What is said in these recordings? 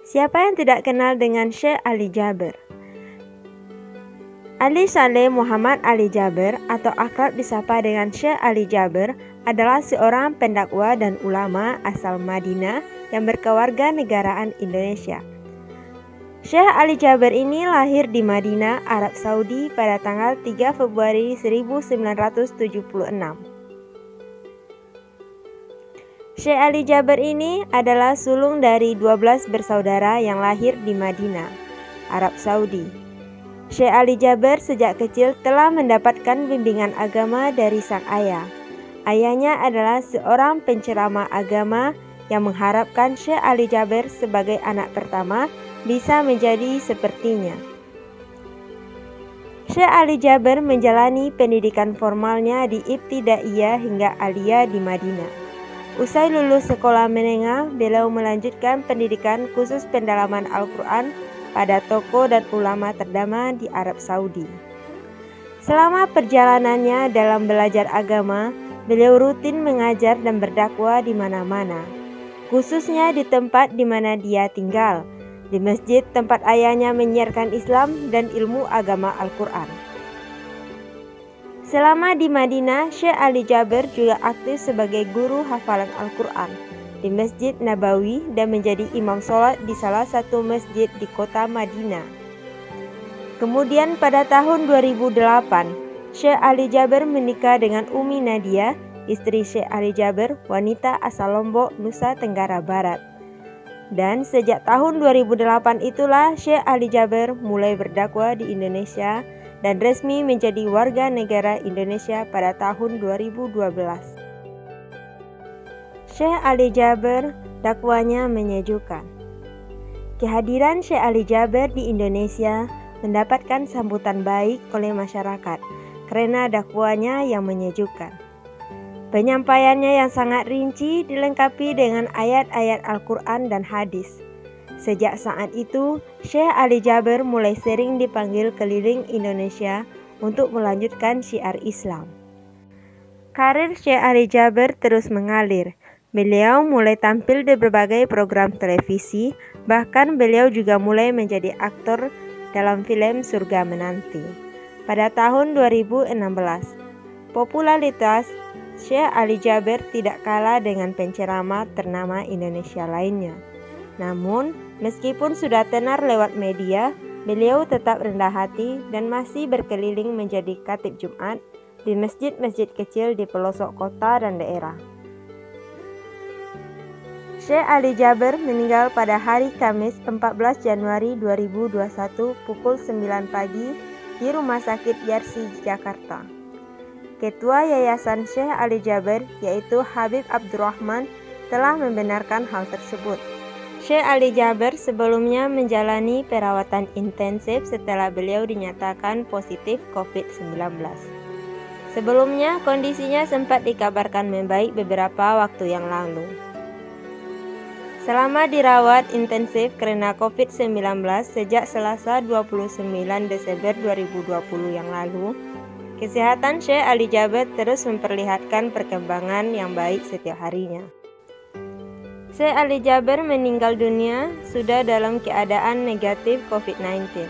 Siapa yang tidak kenal dengan Syekh Ali Jaber? Ali Saleh Muhammad Ali Jaber atau akrab disapa dengan Syekh Ali Jaber adalah seorang pendakwah dan ulama asal Madinah yang berkewarganegaraan Indonesia. Syekh Ali Jaber ini lahir di Madinah, Arab Saudi pada tanggal 3 Februari 1976. Syekh Ali Jaber ini adalah sulung dari 12 bersaudara yang lahir di Madinah, Arab Saudi. Syekh Ali Jaber sejak kecil telah mendapatkan bimbingan agama dari sang ayah. Ayahnya adalah seorang penceramah agama yang mengharapkan Syekh Ali Jaber sebagai anak pertama bisa menjadi sepertinya. Syekh Ali Jaber menjalani pendidikan formalnya di Ibtidaiyah hingga Aliyah di Madinah. Usai lulus sekolah menengah, beliau melanjutkan pendidikan khusus pendalaman Al-Quran pada tokoh dan ulama terdama di Arab Saudi. Selama perjalanannya dalam belajar agama, beliau rutin mengajar dan berdakwah di mana-mana, khususnya di tempat di mana dia tinggal, di masjid tempat ayahnya menyiarkan Islam dan ilmu agama Al-Quran. Selama di Madinah, Syekh Ali Jaber juga aktif sebagai guru hafalan Al-Quran di Masjid Nabawi dan menjadi imam sholat di salah satu masjid di kota Madinah. Kemudian pada tahun 2008, Syekh Ali Jaber menikah dengan Umi Nadia, istri Syekh Ali Jaber, wanita asal Lombok, Nusa Tenggara Barat. Dan sejak tahun 2008 itulah Syekh Ali Jaber mulai berdakwah di Indonesia dan resmi menjadi warga negara Indonesia pada tahun 2012. Syekh Ali Jaber, dakwahnya menyejukkan. Kehadiran Syekh Ali Jaber di Indonesia mendapatkan sambutan baik oleh masyarakat karena dakwahnya yang menyejukkan. Penyampaiannya yang sangat rinci dilengkapi dengan ayat-ayat Al-Quran dan hadis. Sejak saat itu, Syekh Ali Jaber mulai sering dipanggil keliling Indonesia untuk melanjutkan syiar Islam. Karir Syekh Ali Jaber terus mengalir. Beliau mulai tampil di berbagai program televisi, bahkan beliau juga mulai menjadi aktor dalam film Surga Menanti. Pada tahun 2016, popularitas Syekh Ali Jaber tidak kalah dengan penceramah ternama Indonesia lainnya. Namun, meskipun sudah tenar lewat media, beliau tetap rendah hati dan masih berkeliling menjadi khatib Jumat di masjid-masjid kecil di pelosok kota dan daerah. Syekh Ali Jaber meninggal pada hari Kamis 14 Januari 2021 pukul 9 pagi di Rumah Sakit Yarsi, Jakarta. Ketua Yayasan Syekh Ali Jaber yaitu Habib Abdurrahman telah membenarkan hal tersebut. Syekh Ali Jaber sebelumnya menjalani perawatan intensif setelah beliau dinyatakan positif COVID-19. Sebelumnya kondisinya sempat dikabarkan membaik beberapa waktu yang lalu. Selama dirawat intensif karena COVID-19 sejak Selasa 29 Desember 2020 yang lalu, kesehatan Syekh Ali Jaber terus memperlihatkan perkembangan yang baik setiap harinya. Syekh Ali Jaber meninggal dunia sudah dalam keadaan negatif COVID-19.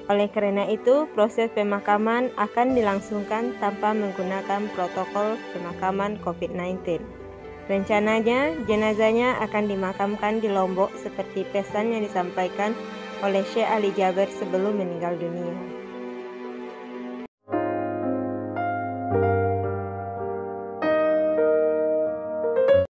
Oleh karena itu, proses pemakaman akan dilangsungkan tanpa menggunakan protokol pemakaman COVID-19. Rencananya, jenazahnya akan dimakamkan di Lombok seperti pesan yang disampaikan oleh Syekh Ali Jaber sebelum meninggal dunia.